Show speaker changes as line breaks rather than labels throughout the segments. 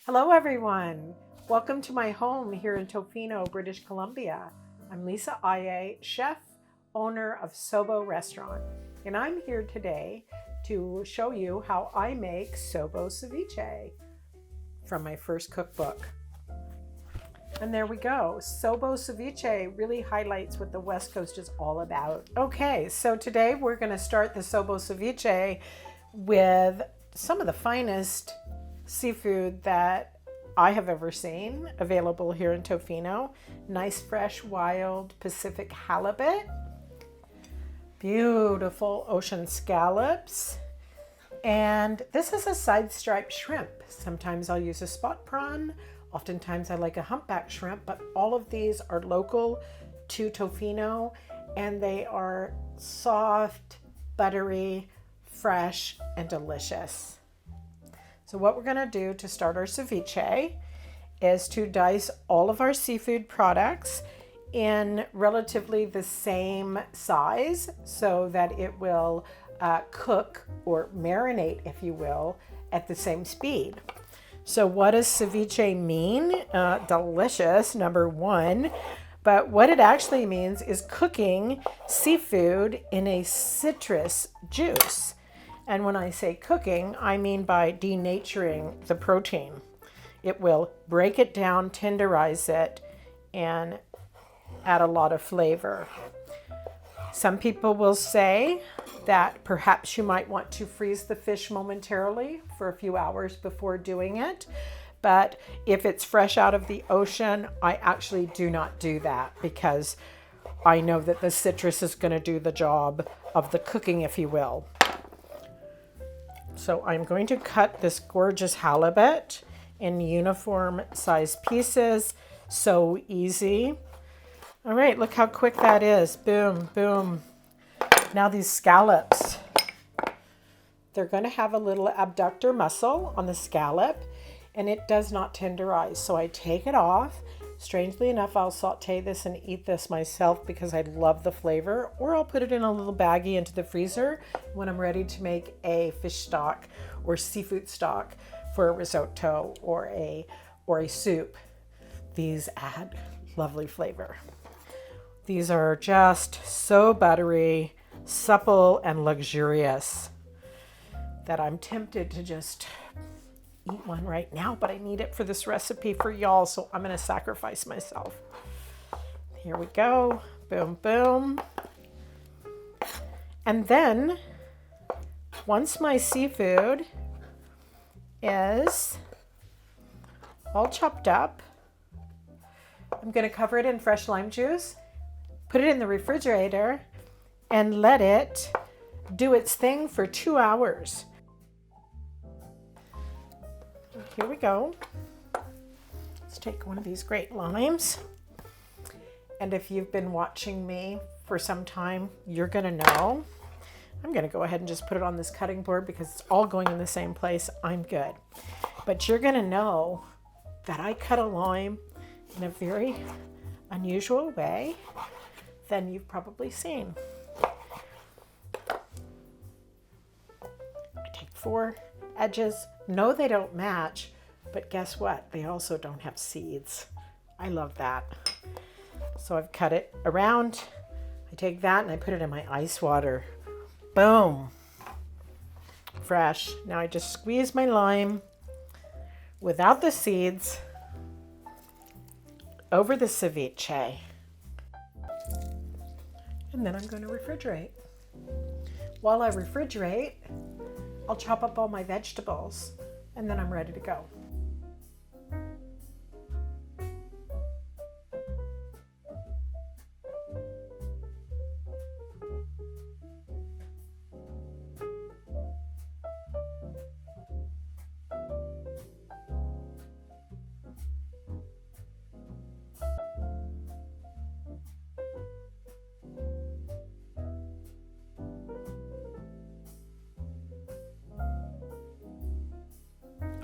Hello everyone! Welcome to my home here in Tofino, British Columbia. I'm Lisa Aye, chef, owner of SoBo restaurant, and I'm here today to show you how I make SoBo ceviche from my first cookbook. And there we go. SoBo ceviche really highlights what the West Coast is all about. Okay, so today we're going to start the SoBo ceviche with some of the finest seafood that I have ever seen available here in Tofino. Nice, fresh, wild Pacific halibut, beautiful ocean scallops, and this is a side stripe shrimp. Sometimes I'll use a spot prawn. Oftentimes I like a humpback shrimp, but all of these are local to Tofino and they are soft, buttery, fresh, and delicious. So what we're going to do to start our ceviche is to dice all of our seafood products in relatively the same size so that it will cook or marinate, if you will, at the same speed. So what does ceviche mean? Delicious, number one. But what it actually means is cooking seafood in a citrus juice. And when I say cooking, I mean by denaturing the protein. It will break it down, tenderize it, and add a lot of flavor. Some people will say that perhaps you might want to freeze the fish momentarily for a few hours before doing it. But if it's fresh out of the ocean, I actually do not do that because I know that the citrus is going to do the job of the cooking, if you will. So I'm going to cut this gorgeous halibut in uniform size pieces. So easy. All right, look how quick that is. Boom, boom. Now these scallops, they're going to have a little abductor muscle on the scallop and it does not tenderize. So I take it off. Strangely enough, I'll saute this and eat this myself because I love the flavor, or I'll put it in a little baggie into the freezer when I'm ready to make a fish stock or seafood stock for a risotto or a soup. These add lovely flavor. These are just so buttery, supple, and luxurious that I'm tempted to just eat one right now, but I need it for this recipe for y'all, so I'm going to sacrifice myself. Here we go. Boom, boom. And then, once my seafood is all chopped up, I'm going to cover it in fresh lime juice, put it in the refrigerator, and let it do its thing for 2 hours. Here we go. Let's take one of these great limes. And if you've been watching me for some time, you're going to know. I'm going to go ahead and just put it on this cutting board because it's all going in the same place. I'm good. But you're going to know that I cut a lime in a very unusual way than you've probably seen. I take 4 edges. No, they don't match, but guess what? They also don't have seeds. I love that. So I've cut it around. I take that and I put it in my ice water. Boom. Fresh. Now I just squeeze my lime without the seeds over the ceviche. And then I'm going to refrigerate. While I refrigerate, I'll chop up all my vegetables and then I'm ready to go.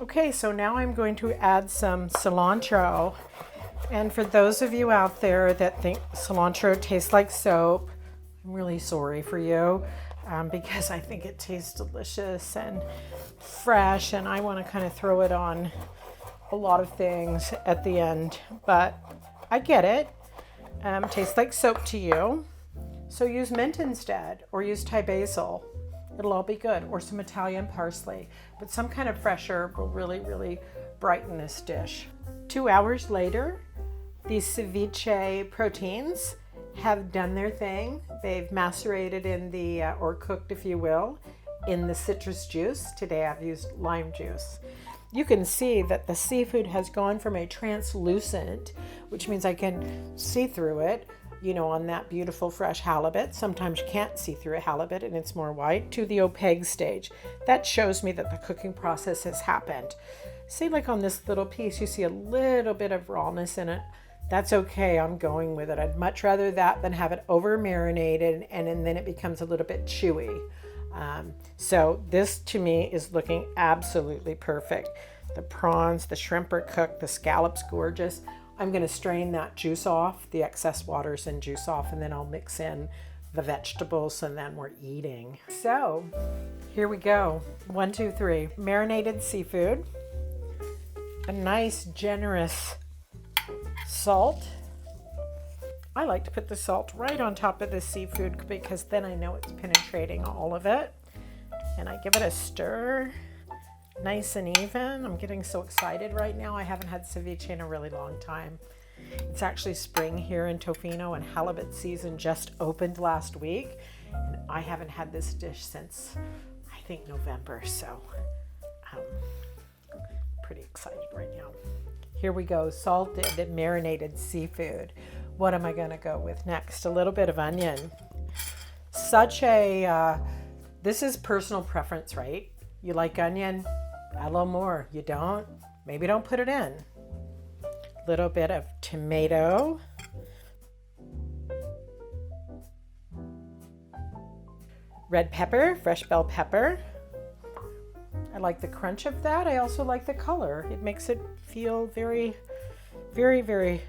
Okay, so now I'm going to add some cilantro. And for those of you out there that think cilantro tastes like soap, I'm really sorry for you because I think it tastes delicious and fresh, and I want to kind of throw it on a lot of things at the end, but I get it. Tastes like soap to you. So use mint instead, or use Thai basil. It'll all be good, or some Italian parsley. But some kind of fresh herb will really, really brighten this dish. 2 hours later, these ceviche proteins have done their thing. They've macerated in the, or cooked if you will, in the citrus juice. Today I've used lime juice. You can see that the seafood has gone from a translucent, which means I can see through it, you know, on that beautiful fresh halibut. Sometimes you can't see through a halibut and it's more white, to the opaque stage. That shows me that the cooking process has happened. See, like on this little piece, you see a little bit of rawness in it. That's okay, I'm going with it. I'd much rather that than have it over marinated and then it becomes a little bit chewy. So this to me is looking absolutely perfect. The prawns, the shrimp are cooked, the scallops gorgeous. I'm going to strain that juice off, the excess waters and juice off, and then I'll mix in the vegetables and then we're eating. So here we go. 1, 2, 3. Marinated seafood. A nice generous salt. I like to put the salt right on top of the seafood because then I know it's penetrating all of it. And I give it a stir, nice and even. I'm getting so excited right now. I haven't had ceviche in a really long time. It's actually spring here in Tofino and halibut season just opened last week. And I haven't had this dish since, I think, November. So I'm pretty excited right now. Here we go, salted marinated seafood. What am I gonna go with next? A little bit of onion. Such a, this is personal preference, right? You like onion? Add a little more. You don't? Maybe don't put it in. A little bit of tomato. Red pepper, fresh bell pepper. I like the crunch of that. I also like the color. It makes it feel very, very, very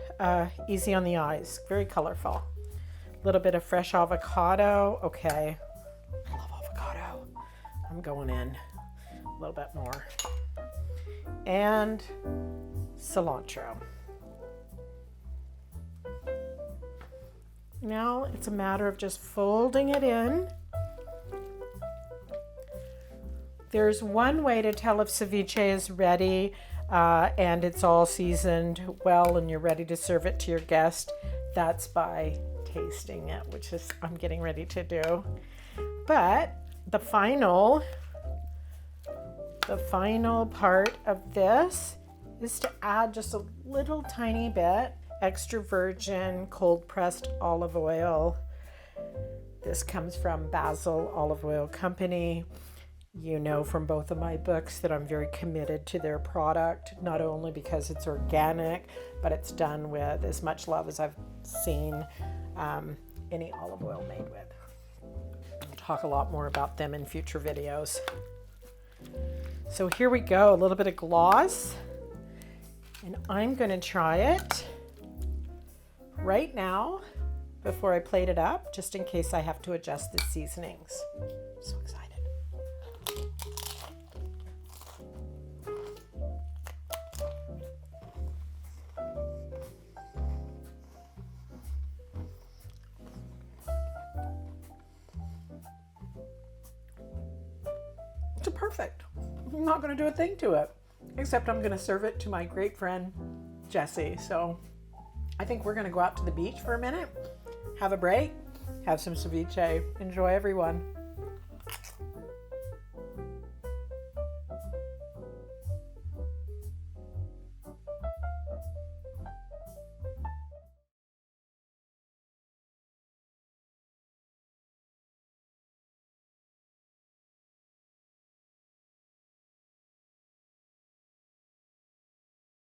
easy on the eyes. Very colorful. A little bit of fresh avocado. Okay. I love avocado. I'm going in a little bit more. And cilantro. Now it's a matter of just folding it in. There's one way to tell if ceviche is ready and it's all seasoned well and you're ready to serve it to your guest. That's by tasting it, which is I'm getting ready to do. But the final part of this is to add just a little tiny bit extra virgin cold pressed olive oil. This comes from Basil Olive Oil Company. You know from both of my books that I'm very committed to their product, not only because it's organic, but it's done with as much love as I've seen any olive oil made with. I'll talk a lot more about them in future videos. So here we go, a little bit of gloss, and I'm going to try it right now before I plate it up, just in case I have to adjust the seasonings. So excited. It's perfect. I'm not going to do a thing to it, except I'm going to serve it to my great friend, Jessie. So I think we're going to go out to the beach for a minute, have a break, have some ceviche. Enjoy, everyone.